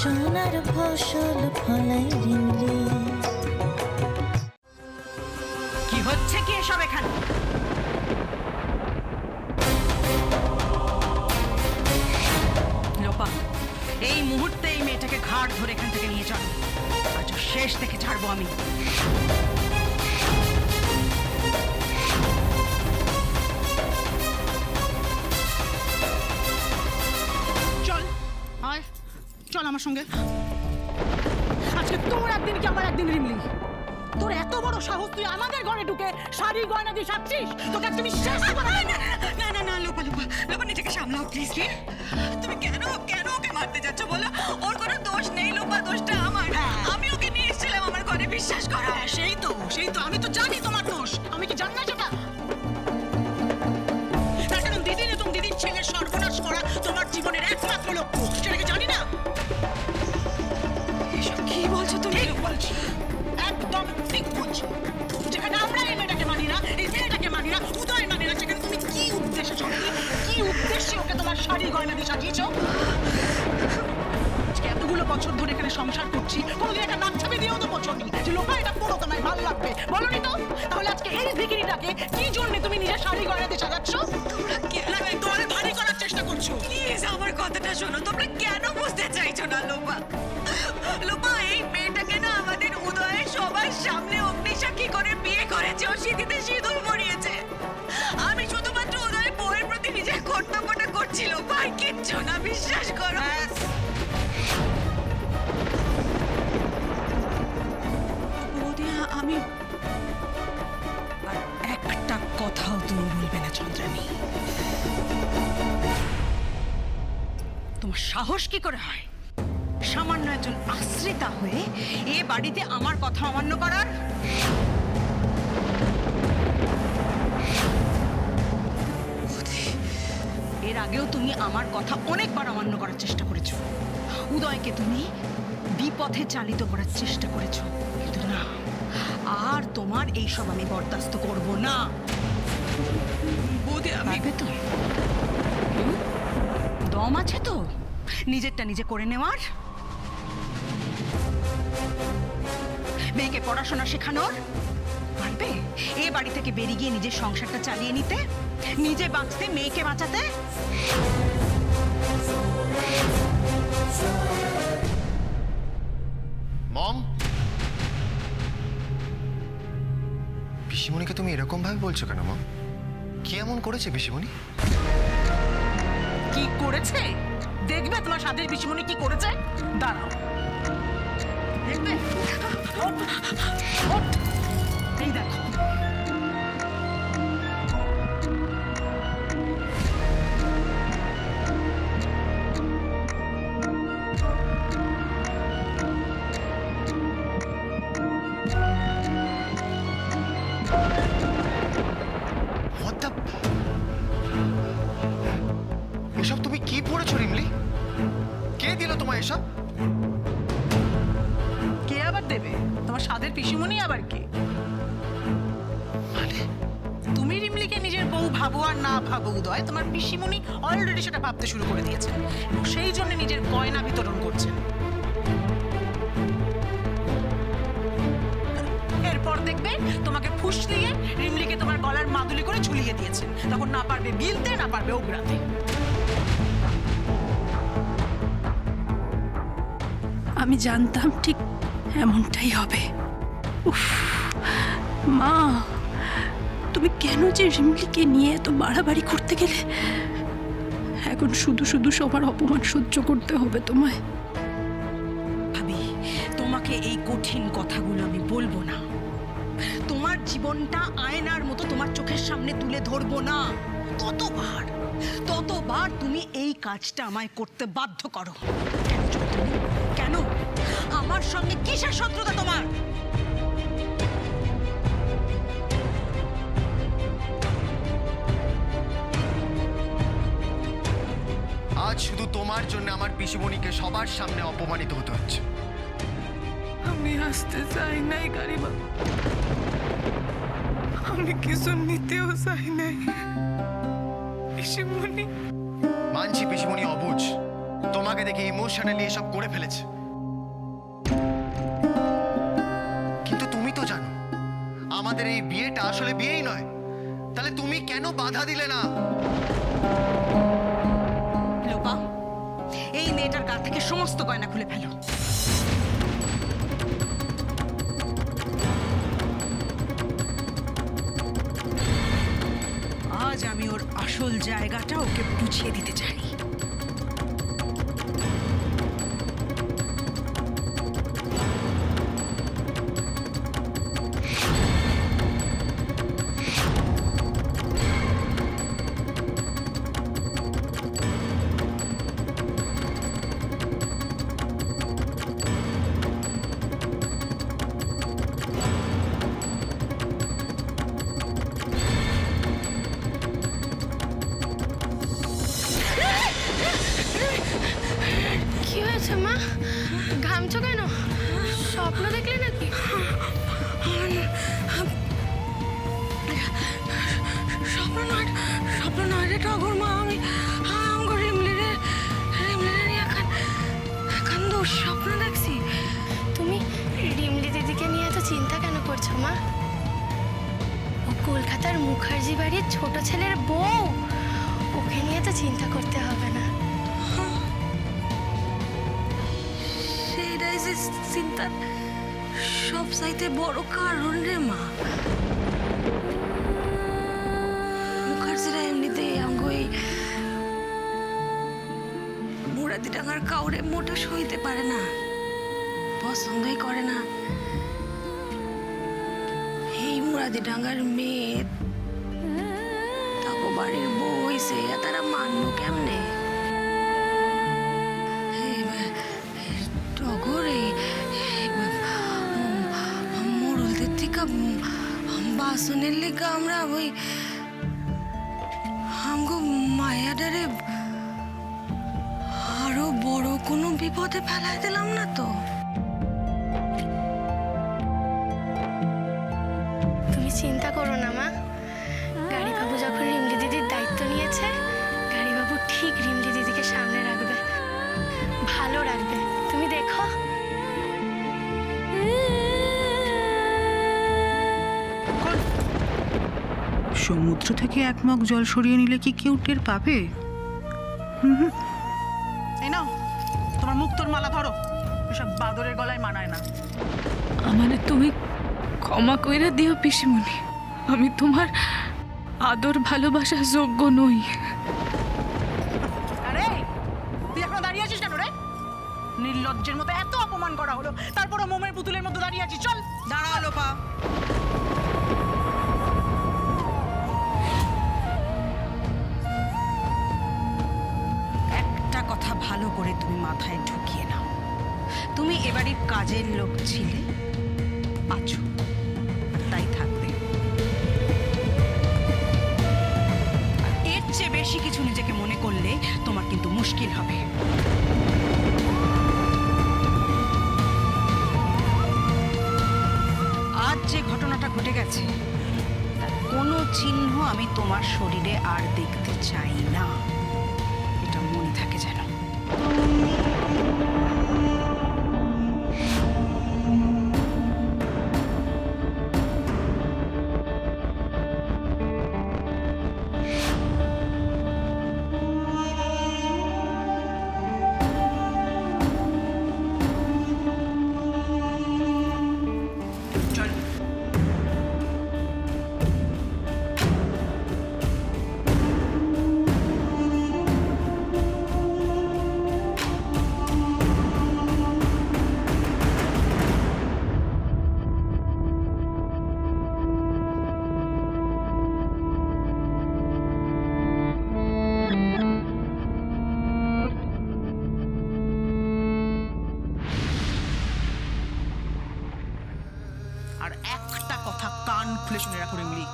সোনার ফসল ফলাই রিমলি। কি হচ্ছে কি এসব এখানে? লোপা, এই মুহূর্তে এই মেয়েটাকে ঘাড় ধরে এখান থেকে নিয়ে চল। আজ শেষ থেকে ছাড়বো আমি। চল আয়, চল আমার সঙ্গে। আজকে তোর একদিন কি আমার একদিন রিমলি। তোর এত বড় সাহস, তুই আমাদের ঘরে ঢুকে শাড়ি গয়না দিয়ে সাজছিস? তোকে একদম শেষ করে। না না না লোপা লোপা লোপা, নিজেকে সামলাও প্লিজ। তুমি কেন কেন ওকে মারতে যাচ্ছ বলো? ওর কোনো দোষ নেই লোপা, দোষটা আমার। আমি ওকে নিয়ে এসেছিলাম আমার ঘরে, বিশ্বাস করো। সেই তো আমি তো জানি তোমার দোষ। আমি কি জানি না সেটা? তার কারণ দিদির এবং দিদির ছেলের সর্বনাশ করা তোমার জীবনের একমাত্র লক্ষ্য, সেটা কি জানি না? এসব কি বলছো তুমি? ঠিক বলছি, একদম ঠিক বলছি। যেখানে আমরা এই মেয়েটাকে মানি না, এই মেয়েটাকে মানি না, উদয় মানি না, সেখানে তুমি কি উদ্দেশ্যে চলি, কি উদ্দেশ্যে ওকে তোমার শাড়ি গয়না দিয়ে সাজিয়েছো? আজকে এতগুলো বছর ধরে এখানে সংসার করছি, কোনোদিন একটা নাক ছাপে দিয়েও তো বছরনি যে লোপা এটা পড়ো, তোমায় ভালো লাগবে, বলনি তো? তাহলে আজকে এই ভিখিরিটাকে কি জন্য তুমি নিজের শাড়ি গয়না দিয়ে সাজাচ্ছ? তোমরা কেন দলে ভারী করার চেষ্টা করছো? প্লিজ আমার কথাটা শোনো। তোমরা কেন বুঝতে চাইছো না লোপা? লোপা, এই মেয়েটাকে না আমাদের উদয়ের সবার সামনে অগ্নিসাক্ষী করে বিয়ে করেছে, ও সিঁথিতে সিঁদুর পরিয়েছে। আমি শুধুমাত্র উদয়ের বউয়ের প্রতি নিজের কর্তব্যটা করছি লোপা, আর কিচ্ছু না, বিশ্বাস করো। বৌদি, আমি আর একটা কথাও তুমি বলবে না চন্দ্রানী। তোমার সাহস কি করে হয় সামান্য একজন আশ্রিতা হয়ে এ বাড়িতে আমার কথা অমান্য করার? এর আগেও তুমি আমার কথা অনেকবার অমান্য করার চেষ্টা করেছো। উদয়কে তুমি বিপথে চালিত করার চেষ্টা করেছো, কিন্তু না, আর তোমার এইসব আমি বরদাস্ত করব না। বৌদি, আমি পারবে তো? দম আছে তো নিজেরটা নিজে করে নেওয়ার? মেয়েকে পড়াশোনা শেখানোর? পারবে এ বাড়ি থেকে বেরিয়ে গিয়ে নিজের সংসারটা চালিয়ে নিতে, নিজে বাঁচতে, মেয়েকে বাঁচাতে? মম, পিসিমণিকে তুমি এরকম ভাবে বলছো কেন মম? কি এমন করেছে পিসিমণি? কি করেছে দেখবে? তোমার সাথে পিসিমণি কি করেছে দাঁড়াও দেখবে। ওঠ, ওঠ। এই দেখো, What the? এসব তুমি কি পড়েছো রিমলি? কে দিল তোমায় এসব? কে আবার দেবে? তোমার সাধের পিসিমণি আবার কে? মানে তুমি রিমলিকে নিজের বউ ভাবো আর না ভাবো উদয়, তোমার পিসিমণি অলরেডি সেটা ভাবতে শুরু করে দিয়েছেন এবং সেই জন্য নিজের গয়না বিতরণ করছেন। এরপর দেখবে তোমাকে ফুসলিয়ে রিমলিকে তোমার গলার মাদুলি করে ঝুলিয়ে দিয়েছেন, তখন না পারবে বিলতে, না পারবে ওগরাতে। আমি জানতাম ঠিক এমনটাই হবে। উফ মা, তুমি কেন যে রিমলিকে নিয়ে এত বাড়াবাড়ি করতে গেলে? এখন শুধু শুধু সবার অপমান সহ্য করতে হবে তোমায়। ভাবি, তোমাকে এই কঠিন কথাগুলো আমি বলবো না। তোমার জীবনটা আয়নার মতো তোমার চোখের সামনে তুলে ধরবো না। ততবার তুমি এই কাজটা আমায় করতে বাধ্য করো। কেন চৈতন্য? কেন? আমার সঙ্গে কিসের শত্রুতা তোমার? আজ শুধু তোমার জন্য আমার পিসিমণিকে সবার সামনে অপমানিত হতে হচ্ছে। আমি আসতে চাই নাই গাড়িবা, আমি কিছু নিতেও চাই নাই। পিসিমণি, মানছি পিসিমণি অবুঝ, তোমাকে দেখে ইমোশনালি এসব করে ফেলেছে। কিন্তু তুমি তো জানো আমাদের এই বিয়েটা আসলে বিয়েই নয়, তাহলে তুমি কেন বাধা দিলে না? লোপা, এই মেয়েটার গা থেকে সমস্ত গয়না খুলে ফেলো। আজ আমি ওর আসল জায়গাটা ওকে বুঝিয়ে দিতে চাই। কি হয়েছে মা? ঘামছো কেন? স্বপ্ন দেখলে নাকি? স্বপ্ন নয় রে টগর মা, আমি রিমলিরে নিয়ে এখন দুঃস্বপ্ন দেখছি। তুমি রিমলি দিদিকে নিয়ে এত চিন্তা কেন করছো মা? ও কলকাতার মুখার্জি বাড়ির ছোট ছেলের বউ, ওকে নিয়ে তো চিন্তা করতে হবে না। সেটাই যে চিন্তার সব চাইতে বড় কারণ রে মা। মুখার্জিরা এমনিতেই এই মুরাদিডাঙ্গার কাউরে মোটে সইতে পারে না, পছন্দই করে না। এই মুরাদিডাঙ্গার মেয়ে তাকে বাড়ির বউ হইছে, তারা মানবো কেমনে? টগরে মোড়লদের থেকে বাসনের লেগে আমরা ওই আমগো মায়াডারে আরো বড় কোনো বিপদে ফেলাই দিলাম না তো? তুমি চিন্তা করো না মা, গাড়ি বাবু যখন রিমলি দিদির দায়িত্ব নিয়েছে, গাড়ি বাবু ঠিক রিমলি দিদিকে সামনে রাখবে, ভালো রাখবে, তুমি দেখো। সমুদ্র থেকে এক মগ জল সরিয়ে নিলে কি কেউ টের পাবে? এই নাও তোমার মুক্তোর মালা ধরো, এসব বাদরের গলায় মানায় না। আমারে তুমি ক্ষমা কইরা দিও পিসিমণি, আমি তোমার আদর ভালোবাসার যোগ্য নই। আরে তুই এখনো দাঁড়িয়ে আছিস কেন রে? নির্লজ্জের মতো এত অপমান করা হলো, তারপরও মোমের পুতুলের মতো দাঁড়িয়ে আছিস। চল দাঁড়া লোপা। একটা কথা ভালো করে তুমি মাথায় ঢুকিয়ে নাও, তুমি এবাড়ির কাজের লোক ছিলে, আছো, তাই থাকবে। এর চেয়ে বেশি কিছু নিজেকে মনে করলে তোমার কিন্তু মুশকিল হবে। আজ যে ঘটনাটা ঘটে গেছে তার কোনো চিহ্ন আমি তোমার শরীরে আর দেখতে চাই না, এটা মনে থাকে যেন। আর একটা কথা কান খুলে শুনে রাখো রিমলি,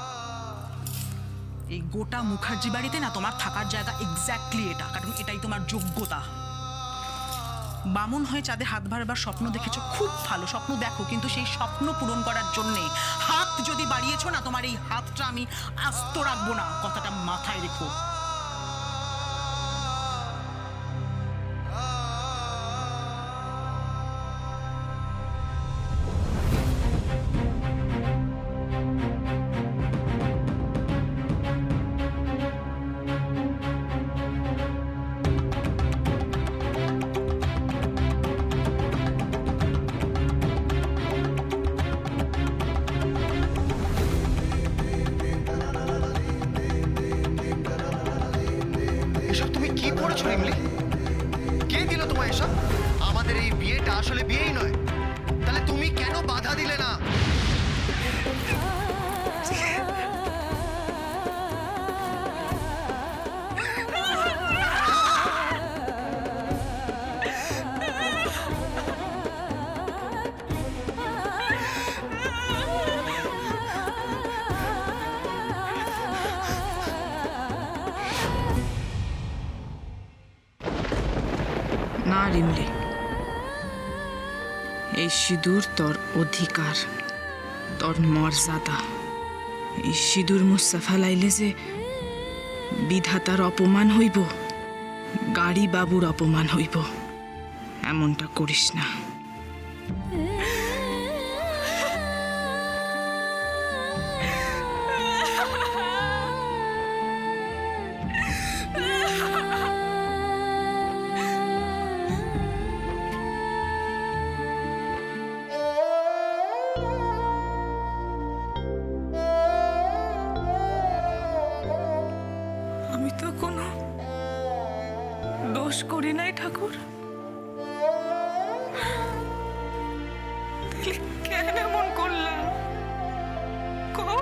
এই গোটা মুখার্জি বাড়িতে না তোমার থাকার জায়গা এক্স্যাক্টলি এটা, কারণ এটাই তোমার যোগ্যতা। বামুন হয়ে চাঁদে হাত বাড়াবার স্বপ্ন দেখেছো, খুব ভালো, স্বপ্ন দেখো, কিন্তু সেই স্বপ্ন পূরণ করার জন্যে হাত যদি বাড়িয়েছো না, তোমার এই হাতটা আমি আস্ত রাখবো না, কথাটা মাথায় রেখো। করেছো রিমলি? কে দিল তোমায় এসব? আমাদের এই বিয়েটা আসলে বিয়েই নয়, তাহলে তুমি কেন বাধা দিলে না? না রিমলি, এই সিঁদুর তোর অধিকার, তোর মর্যাদা। এই সিঁদুর মুছা ফেলাইলে যে বিধাতার অপমান হইব, গাড়ি বাবুর অপমান হইব, এমনটা করিস না। আমি তো কোনো দোষ করি নাই ঠাকুর, তাহলে কেন এমন করলাম? কও,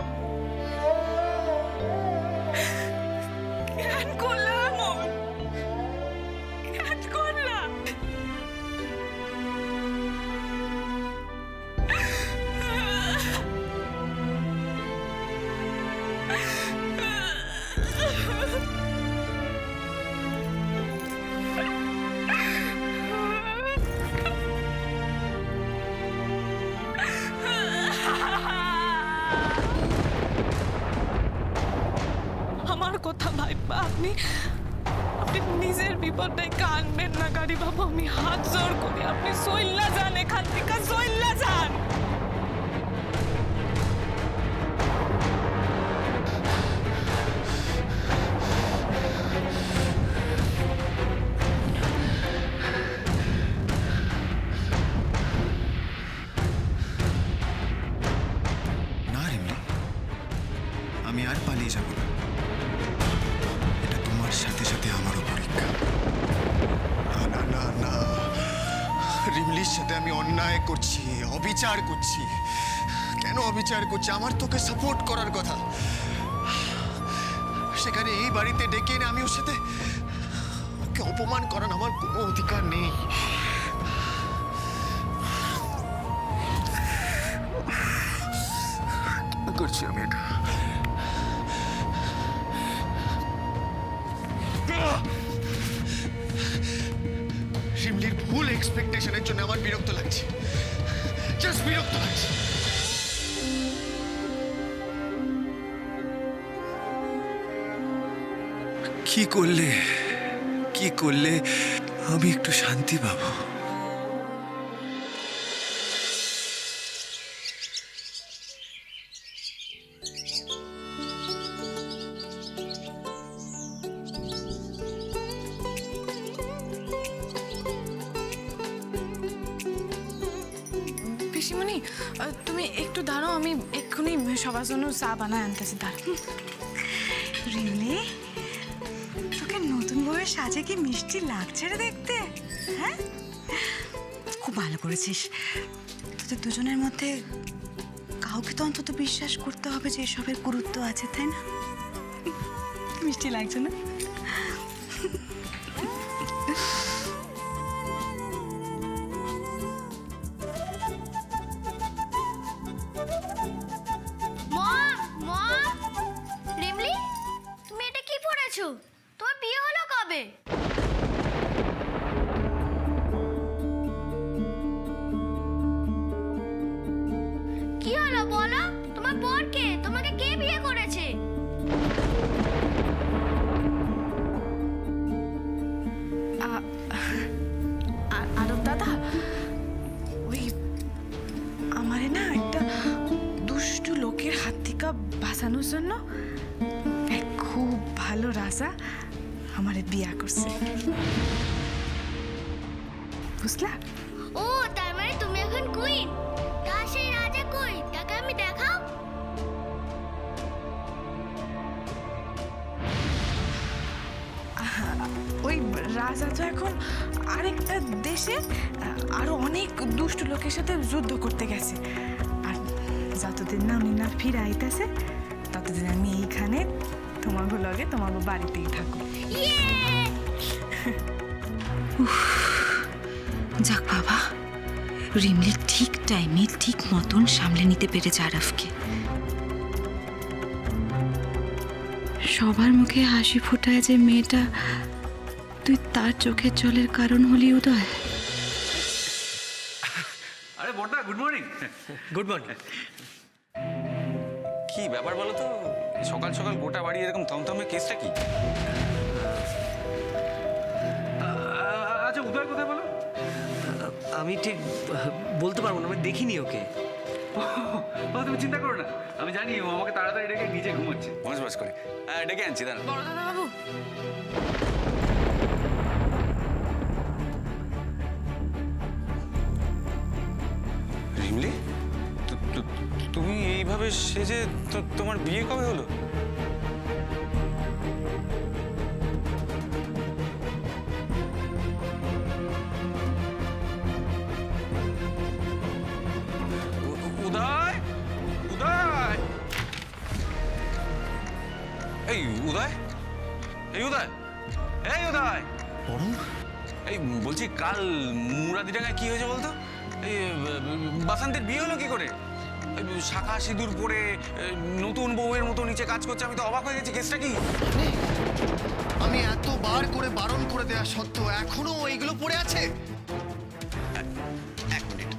কেন করলাম এমন? কেন করলাম? আমার কথা ভাইবা আপনি নিজের বিপদটাই কানবেন না গাড়ি বাবু। আমি হাত জোর করি, আপনি সইল্লা যান এখান থেকে, সইল্লা যান। না রিমলি, আমি আর পালিয়ে যাব না। এটা তোমার সাথে সাথে আমারও পরীক্ষা। না না না না, রিমলির সাথে আমি অন্যায় করছি, অবিচার করছি। কেন অবিচার করছি? আমার তোকে সাপোর্ট করার কথা, সেখানে এই বাড়িতে ডেকে এনে আমি ওর সাথে ওকে অপমান করার আমার কোনো অধিকার নেই। করছি আমি এটা। শিমলির ভুল এক্সপেকটেশনের জন্য আমার বিরক্ত লাগছে, জাস্ট বিরক্ত লাগছে। কি করলে আমি একটু শান্তি পাবো? পিসিমণি, তুমি একটু দাঁড়াও, আমি এক্ষুনি সবার জন্য চা বানায় আনতেছি। দাঁড়াও। রিমলি, তোকে নতুন বউয়ের সাজে কি মিষ্টি লাগছে রে দেখতে? হ্যাঁ, খুব ভালো করেছিস। তোদের দুজনের মধ্যে কাউকে তো অন্তত বিশ্বাস করতে হবে যে এসবের গুরুত্ব আছে, তাই না? মিষ্টি লাগছে না? রিমলি, তুমি এটা কি পড়েছো? তোমার বিয়ে হলো কবে? কি হলো বলো? তোমার বর কে? তোমাকে কে বিয়ে করেছে? আরব দাদা, ওই আমারে না একটা দুষ্টু লোকের হাত থেকে বাঁচানোর জন্য এক খুব ভালো রাজা আমারে বিয়া করছে, বুঝলা? ও, তার মানে তুমি এখন কুইন? তা সেই রাজা কই? তাকে আমি দেখাও। ওই রাজা তো এখন আরেকটা দেশে আরো অনেক দুষ্ট লোকের সাথে যুদ্ধ করতে গেছে। আর যতদিন না উনি না ফিরে আইতেছে ততদিন আমি এইখানে তোমার লগে তোমার বাড়িতেই থাকো। যাক বাবা, রিমলি ঠিক টাইমে ঠিক মতন সামলে নিতে পেরেছে আরাফকে। সবার মুখে হাসি ফোটায় যে মেয়েটা, তুই তার চোখের জলের কারণ হলি উদয়। আরে বড়দা, গুড মর্নিং। Good morning. কি ব্যাপার বলো তো, সকাল সকাল গোটা বাড়ি এরকম থমথমে, কেসটা কি? আচ্ছা, উদয় কোথায় বলো? আমি ঠিক বলতে পারবো না, আমি দেখিনি ওকে। ও, তুমি চিন্তা করো না, আমি জানি ও আমাকে তাড়াতাড়ি ডেকে নিজে ঘুমোচ্ছে, বস করে। হ্যাঁ, ডেকে আনছি, দাঁড়া। বড় দাদা বাবু, রিমলি, তুমি এইভাবে সেজে তোমার বিয়ে কবে হলো? উদয়, উদয়, এই উদয়, এই উদয়, এই উদয়, এই বলছি, কাল মুরাদিডাঙ্গায় কি হয়েছে বলতো? এই বাসন্তের বিয়ে হলো কি করে? শাখা সিঁদুর পরে নতুন বউয়ের মতো নিচে কাজ করছে, আমি তো অবাক হয়ে গেছি। কেসটা কি? আমি এতবার করে বারণ করে দেওয়া সত্ত্বেও এখনো এইগুলো পড়ে আছে। এক মিনিট,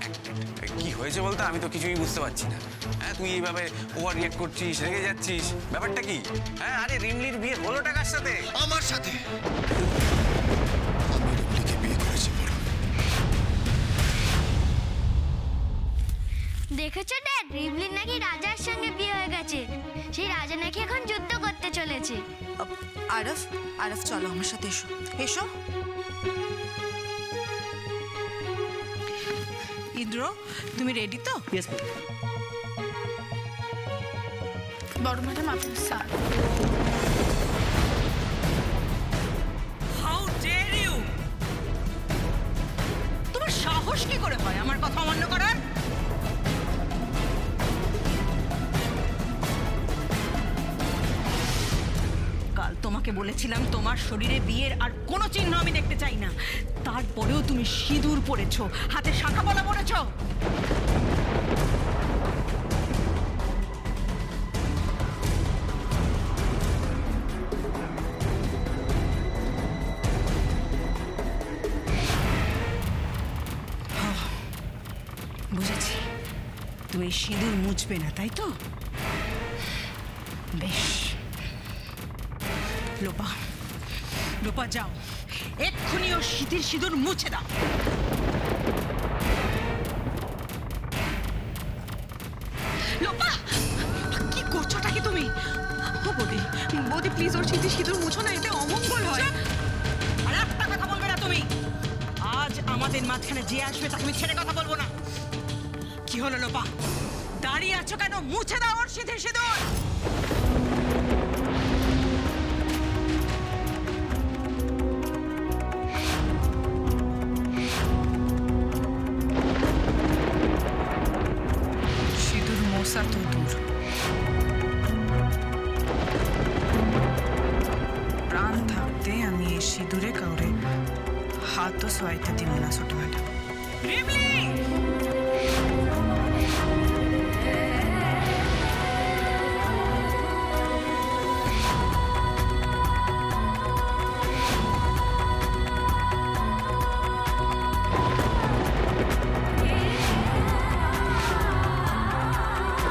কি হয়েছে বলতো? আমি তো কিছুই বুঝতে পারছি না। হ্যাঁ, তুই এইভাবে ওভার রিয়েক্ট করছিস, রেগে যাচ্ছিস, ব্যাপারটা কি? হ্যাঁ, আরে রিমলির বিয়ে হলো টাকার সাথে, আমার সাথে। আমি রিমলিকে বিয়ে করেছি। দেখেছো ড্যাড, রিবলিন নাকি রাজার সঙ্গে বিয়ে হয়ে গেছে। সেই রাজা নাকি এখন যুদ্ধ করতে চলেছে। আরফ, আরফ চলো আমার সাথে এসো, এসো। ইন্দ্র, তুমি রেডি তো? Yes ma'am. বড় ম্যাডাম আপনার স্যার। How dare you! তোমার সাহস কি করে হয় আমার কথা অমান্য করার? কাল তোমাকে বলেছিলাম তোমার শরীরে বিয়ের আর কোনো চিহ্ন আমি দেখতে চাই না, তারপরেও তুমি সিঁদুর পরেছো, হাতে শাখা পলা পরেছো। বুঝেছি, তুমি সিঁদুর মুছবে না, তাই তো? বেশ, লোপা, লোপা যাও, এক্ষুনি ও শীতের সিঁদুর মুছে দাও। লোপা, কি করছোটা কি তুমি? ও বৌদি, বৌদি প্লিজ ওর শীতের সিঁদুর মুছো না, এতে অমঙ্গল হয়। আর একটা কথা বলবে না তুমি। আজ আমাদের মাঝখানে যে আসবে তাকে আমি ছেড়ে কথা বলবো না। কি হলো লোপা, দাঁড়িয়ে আছো কেন? মুছে দাও ওর শীতের সিঁদুর। সিঁদুর মোছা তো দূর, প্রাণ থাকতে আমি এই সিঁদুরে কাউরে হাতও সোয়াইতে দিব না ছোট ম্যাডাম। রিমলি!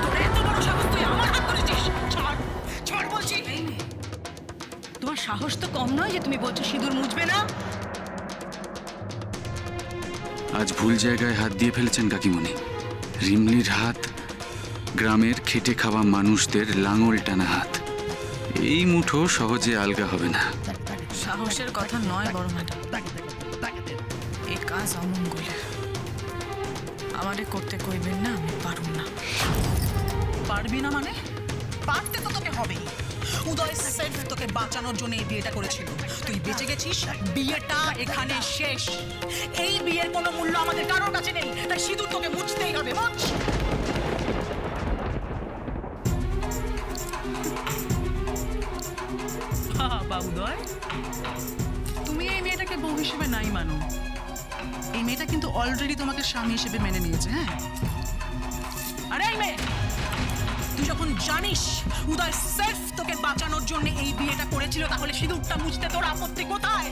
তোর এত বড় সাহস, তুই আমার হাত ধরেছিস? ছাড়, ছাড় বলছি। তোমার সাহস তো কম নয় যে তুমি বলছো সিঁদুর মুছবে না। আজ ভুল জায়গায় হাত দিয়ে ফেলেছেন কাকিমণি। রিমলির হাত গ্রামের খেটে খাওয়া মানুষদের লাঙল টানা হাত। এই মুঠো সহজে আলগা হবে না। সাহসের কথা নয় বড় ম্যাডাম, এ কাজ অমঙ্গলের। আমারে করতে কইবেন না, আমি পারুম না। পারবি না মানে? পারতে তো তোকে হবেই। উদয় সেলফ তোকে বাঁচানোর জন্য এই বিয়েটা করেছিল। তুই বেঁচে গেছিস, বিয়েটা এখানে শেষ। এই বিয়ের কোনো মূল্য আমাদের কারোর কাছে নেই, তাই সিঁদুর তোকে মুছতেই হবে। মুছ। বাবা উদয়, তুমি এই মেয়েটাকে বউ হিসেবে নাই মানো। এই মেয়েটা কিন্তু অলরেডি তোমাকে স্বামী হিসেবে মেনে নিয়েছে। হ্যাঁ, আরে এই মেয়ে, তুই যখন জানিস উদয় সেলফ তোকে বাঁচানোর জন্য এই বিয়েটা করেছিল, তাহলে সিঁদুরটা মুছতে তোর আপত্তি কোথায়?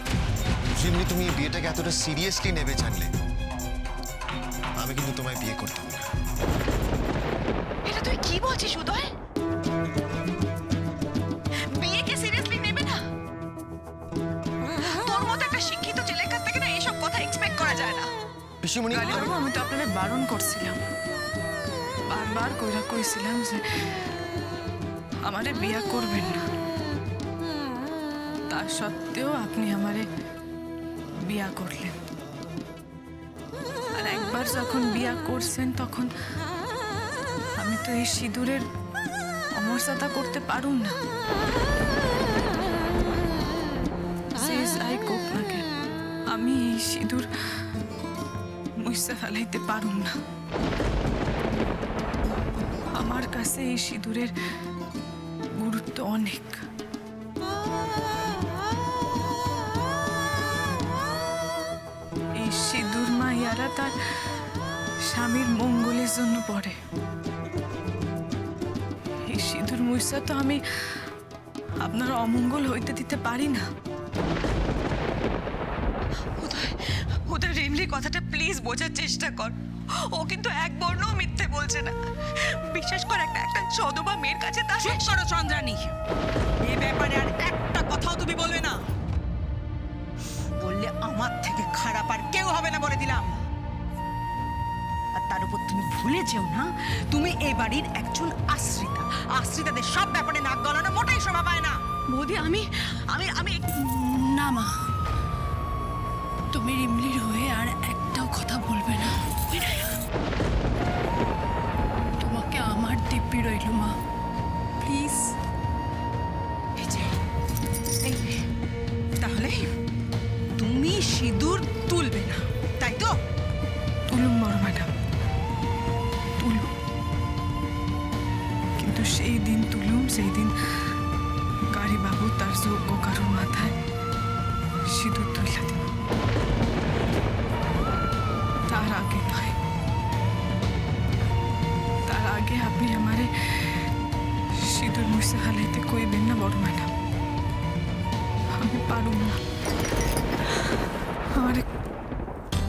যেমনি তুমি এই বিয়েটাকে এতটা সিরিয়াসলি নেবে জানলে আমি কিন্তু তোমায় বিয়ে করতাম না। এটা তুই কি বলছিস উদয়? বিয়েকে সিরিয়াসলি নেবে না? তোর মতো একটা শিক্ষিত ছেলের কাছ থেকে না এসব কথা এক্সপেক্ট করা যায় না। পিসিমণি, কালীবাবু, আমি তো আপনাদের বারণ করছিলাম, বারবার কইরা কইছিলাম যে আমারে বিয়া করবেন না। তা সত্ত্বেও আপনি আমারে বিয়া করলেন। আর একবার যখন বিয়া করছেন তখন আমি তো এই সিঁদুরের অমর্যাদা করতে পারুম না। যে যাই কোক না কেন, আমি এই সিঁদুর মুইসা ফেলাইতে পারুম না। আমার কাছে এই সিঁদুরের গুরুত্ব অনেক। এই সিঁদুর মাইয়ারা তার স্বামীর মঙ্গলের জন্য পড়ে। এই সিঁদুর মুইসা তো আমি আপনার অমঙ্গল হইতে দিতে পারি না। ওদের রিমলি কথাটা প্লিজ বোঝার চেষ্টা কর। ও কিন্তু এক বর্ণও মিথ্যে বলছে না। বিশ্বাস কর, একটা সদবা মেয়ের কাছে তা চুপ করো চন্দ্রানী, এই ব্যাপারে আর একটা কথাও তুমি বলবে না। বললে আমার থেকে খারাপ আর কেউ হবে না বলে দিলাম। আর তার উপর তুমি ভুলে যেও না, তুমি এই বাড়ির একজন আশ্রিতা। আশ্রিতাদের সব ব্যাপারে নাক গলানো মোটেই শোভা পায় না। বৌদি, আমি আমি আমি না মা, তুমি রিমলির হয়ে আর একটাও কথা বলবে না। তোমাকে আমার দিব্যি রইল মা, প্লিজ। তাহলে তুমি সিঁদুর তুলবে না, তাই তো? তুলুম বড় ম্যাডাম, তুলুম। কিন্তু সেই দিন তুলুম, সেই দিন কালীবাবু তার যোগ্য কারোর মাথায় সিঁদুর তুলিয়া দিব। তার আগে নয়, তার আগে আপনি আমারে সিঁদুর মুছে ফেলাইতে কইবেন না বড় ম্যাডাম। আমি পারুম না, আমারে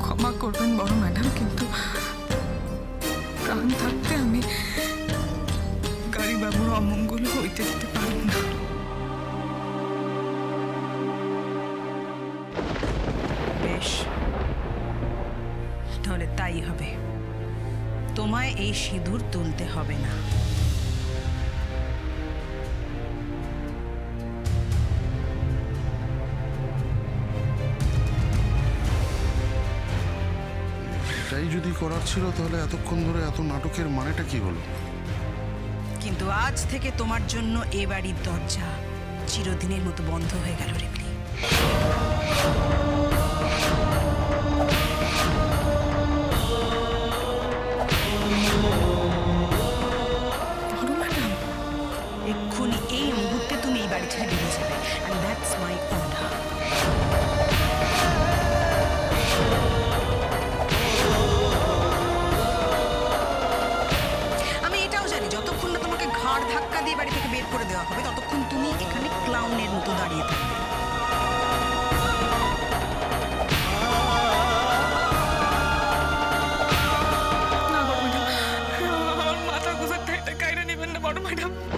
ক্ষমা করবেন বড় ম্যাডাম, কিন্তু প্রাণ থাকতে আমি কালীবাবুর অমঙ্গল হইতে দিতে পারব না। বেশ, তাহলে তাই হবে। তোমায় এই সিঁদুর তুলতে হবে না। এটাই যদি করার ছিল তাহলে এতক্ষণ ধরে এত নাটকের মানেটা কি হলো? কিন্তু আজ থেকে তোমার জন্য এ বাড়ির দরজা চিরদিনের মতো বন্ধ হয়ে গেল রিমলি। বড় ম্যাডাম, এক্ষুনি এই মুহূর্তে তুমি এই বাড়ি ছেড়ে বেরিয়ে যাবে, and that's my order. আমি এটাও জানি, যতক্ষণ না তোমাকে ঘাড় ধাক্কা দিয়ে বাড়ি থেকে বের করে দেওয়া হবে ততক্ষণ তুমি এখানে ক্লাউনের মতো দাঁড়িয়ে থাকবে।